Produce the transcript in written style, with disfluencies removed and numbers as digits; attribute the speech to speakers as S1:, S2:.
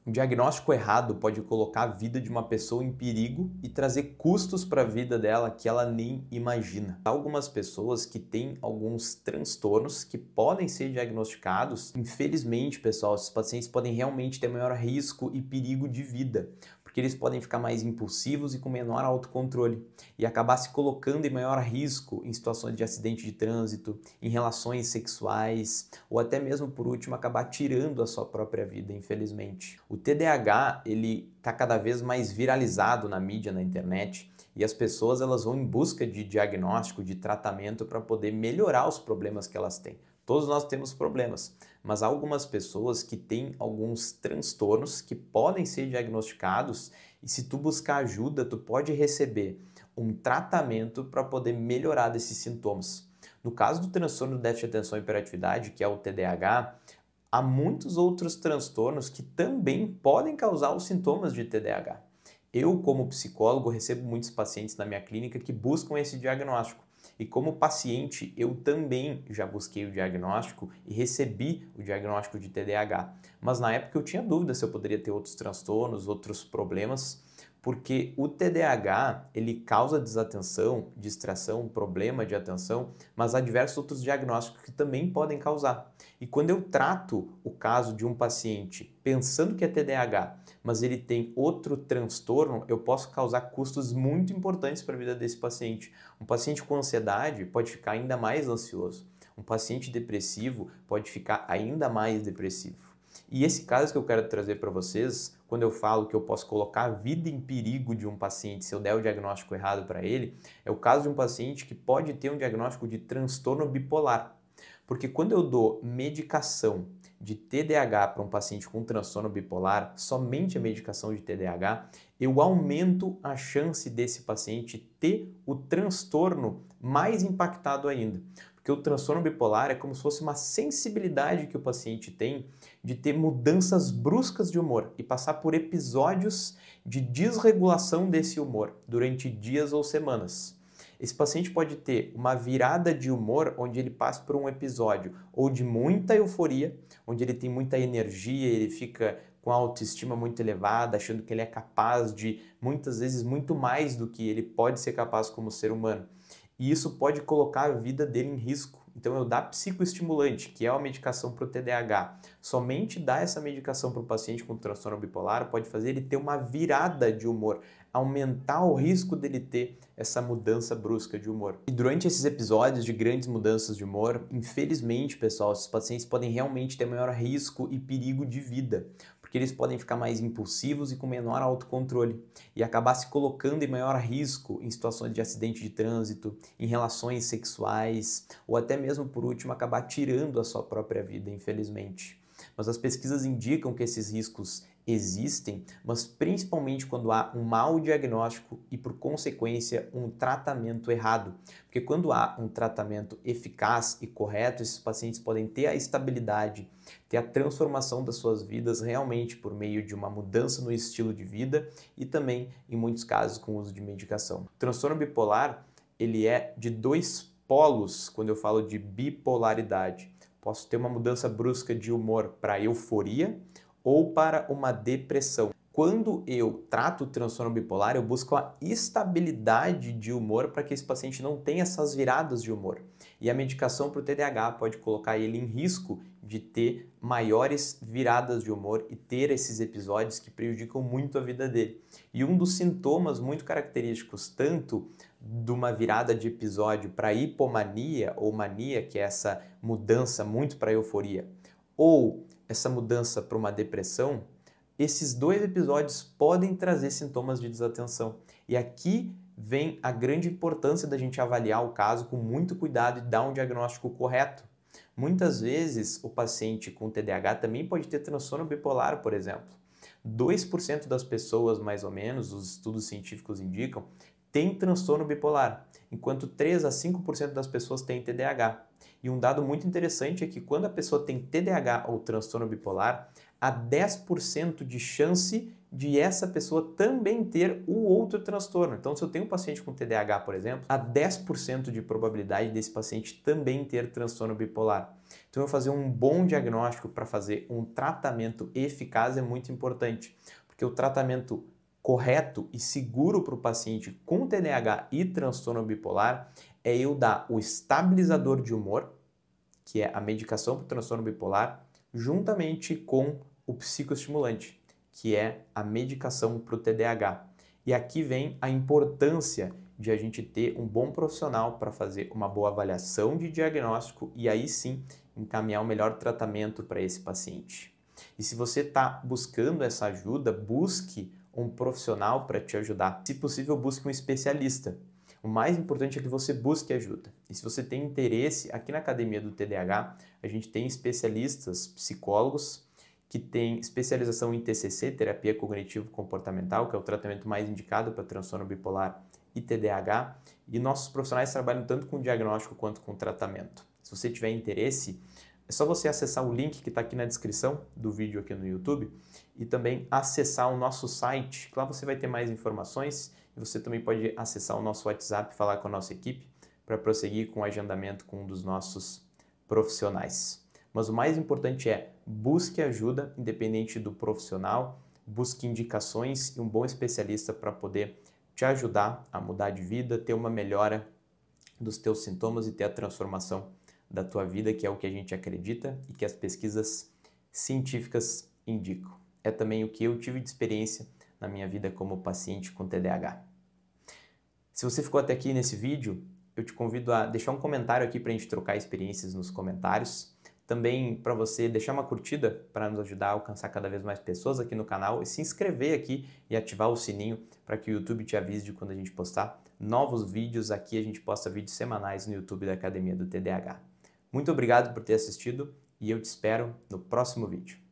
S1: Um diagnóstico errado pode colocar a vida de uma pessoa em perigo e trazer custos para a vida dela que ela nem imagina. Há algumas pessoas que têm alguns transtornos que podem ser diagnosticados. Infelizmente, pessoal, esses pacientes podem realmente ter maior risco e perigo de vida, porque eles podem ficar mais impulsivos e com menor autocontrole e acabar se colocando em maior risco em situações de acidente de trânsito, em relações sexuais ou até mesmo, por último, acabar tirando a sua própria vida, infelizmente. O TDAH, ele está cada vez mais viralizado na mídia, na internet, e as pessoas elas vão em busca de diagnóstico, de tratamento para poder melhorar os problemas que elas têm. Todos nós temos problemas, mas há algumas pessoas que têm alguns transtornos que podem ser diagnosticados e se tu buscar ajuda, tu pode receber um tratamento para poder melhorar desses sintomas. No caso do transtorno do déficit de atenção e hiperatividade, que é o TDAH, há muitos outros transtornos que também podem causar os sintomas de TDAH. Eu, como psicólogo, recebo muitos pacientes na minha clínica que buscam esse diagnóstico. E como paciente, eu também já busquei o diagnóstico e recebi o diagnóstico de TDAH. Mas na época eu tinha dúvida se eu poderia ter outros transtornos, outros problemas, porque o TDAH, ele causa desatenção, distração, problema de atenção, mas há diversos outros diagnósticos que também podem causar. E quando eu trato o caso de um paciente pensando que é TDAH, mas ele tem outro transtorno, eu posso causar custos muito importantes para a vida desse paciente. Um paciente com ansiedade pode ficar ainda mais ansioso. Um paciente depressivo pode ficar ainda mais depressivo. E esse caso que eu quero trazer para vocês, quando eu falo que eu posso colocar a vida em perigo de um paciente se eu der o diagnóstico errado para ele, é o caso de um paciente que pode ter um diagnóstico de transtorno bipolar. Porque quando eu dou medicação de TDAH para um paciente com transtorno bipolar, somente a medicação de TDAH, eu aumento a chance desse paciente ter o transtorno mais impactado ainda. Porque o transtorno bipolar é como se fosse uma sensibilidade que o paciente tem de ter mudanças bruscas de humor e passar por episódios de desregulação desse humor durante dias ou semanas. Esse paciente pode ter uma virada de humor onde ele passa por um episódio ou de muita euforia, onde ele tem muita energia, ele fica com a autoestima muito elevada, achando que ele é capaz de, muitas vezes, muito mais do que ele pode ser capaz como ser humano. E isso pode colocar a vida dele em risco. Então, eu dar psicoestimulante, que é uma medicação para o TDAH, somente dar essa medicação para o paciente com transtorno bipolar pode fazer ele ter uma virada de humor, aumentar o risco dele ter essa mudança brusca de humor. E durante esses episódios de grandes mudanças de humor, infelizmente, pessoal, esses pacientes podem realmente ter maior risco e perigo de vida, porque eles podem ficar mais impulsivos e com menor autocontrole e acabar se colocando em maior risco em situações de acidente de trânsito, em relações sexuais ou até mesmo, por último, acabar tirando a sua própria vida, infelizmente. Mas as pesquisas indicam que esses riscos existem, mas principalmente quando há um mau diagnóstico e, por consequência, um tratamento errado. Porque quando há um tratamento eficaz e correto, esses pacientes podem ter a estabilidade, ter a transformação das suas vidas realmente por meio de uma mudança no estilo de vida e também, em muitos casos, com o uso de medicação. O transtorno bipolar, ele é de dois polos quando eu falo de bipolaridade. Posso ter uma mudança brusca de humor para euforia ou para uma depressão. Quando eu trato o transtorno bipolar, eu busco a estabilidade de humor para que esse paciente não tenha essas viradas de humor. E a medicação para o TDAH pode colocar ele em risco de ter maiores viradas de humor e ter esses episódios que prejudicam muito a vida dele. E um dos sintomas muito característicos tanto de uma virada de episódio para hipomania ou mania, que é essa mudança muito para euforia, ou essa mudança para uma depressão, esses dois episódios podem trazer sintomas de desatenção. E aqui vem a grande importância da gente avaliar o caso com muito cuidado e dar um diagnóstico correto. Muitas vezes o paciente com TDAH também pode ter transtorno bipolar, por exemplo. 2% das pessoas, mais ou menos, os estudos científicos indicam, têm transtorno bipolar, enquanto 3 a 5% das pessoas têm TDAH. E um dado muito interessante é que quando a pessoa tem TDAH ou transtorno bipolar, há 10% de chance de essa pessoa também ter o outro transtorno. Então, se eu tenho um paciente com TDAH, por exemplo, há 10% de probabilidade desse paciente também ter transtorno bipolar. Então, eu fazer um bom diagnóstico para fazer um tratamento eficaz é muito importante, porque o tratamento correto e seguro para o paciente com TDAH e transtorno bipolar é eu dar o estabilizador de humor, que é a medicação para o transtorno bipolar, juntamente com o psicoestimulante, que é a medicação para o TDAH. E aqui vem a importância de a gente ter um bom profissional para fazer uma boa avaliação de diagnóstico e aí sim encaminhar o melhor tratamento para esse paciente. E se você está buscando essa ajuda, busque um profissional para te ajudar. Se possível, busque um especialista. O mais importante é que você busque ajuda. E se você tem interesse, aqui na Academia do TDAH, a gente tem especialistas, psicólogos, que têm especialização em TCC, Terapia Cognitivo-Comportamental, que é o tratamento mais indicado para transtorno bipolar e TDAH. E nossos profissionais trabalham tanto com diagnóstico quanto com tratamento. Se você tiver interesse, é só você acessar o link que está aqui na descrição do vídeo aqui no YouTube e também acessar o nosso site, que lá você vai ter mais informações e você também pode acessar o nosso WhatsApp e falar com a nossa equipe para prosseguir com o agendamento com um dos nossos profissionais. Mas o mais importante é busque ajuda, independente do profissional, busque indicações e um bom especialista para poder te ajudar a mudar de vida, ter uma melhora dos teus sintomas e ter a transformação da tua vida, que é o que a gente acredita e que as pesquisas científicas indicam. É também o que eu tive de experiência na minha vida como paciente com TDAH. Se você ficou até aqui nesse vídeo, eu te convido a deixar um comentário aqui para a gente trocar experiências nos comentários. Também para você deixar uma curtida para nos ajudar a alcançar cada vez mais pessoas aqui no canal e se inscrever aqui e ativar o sininho para que o YouTube te avise de quando a gente postar novos vídeos. Aqui a gente posta vídeos semanais no YouTube da Academia do TDAH. Muito obrigado por ter assistido e eu te espero no próximo vídeo.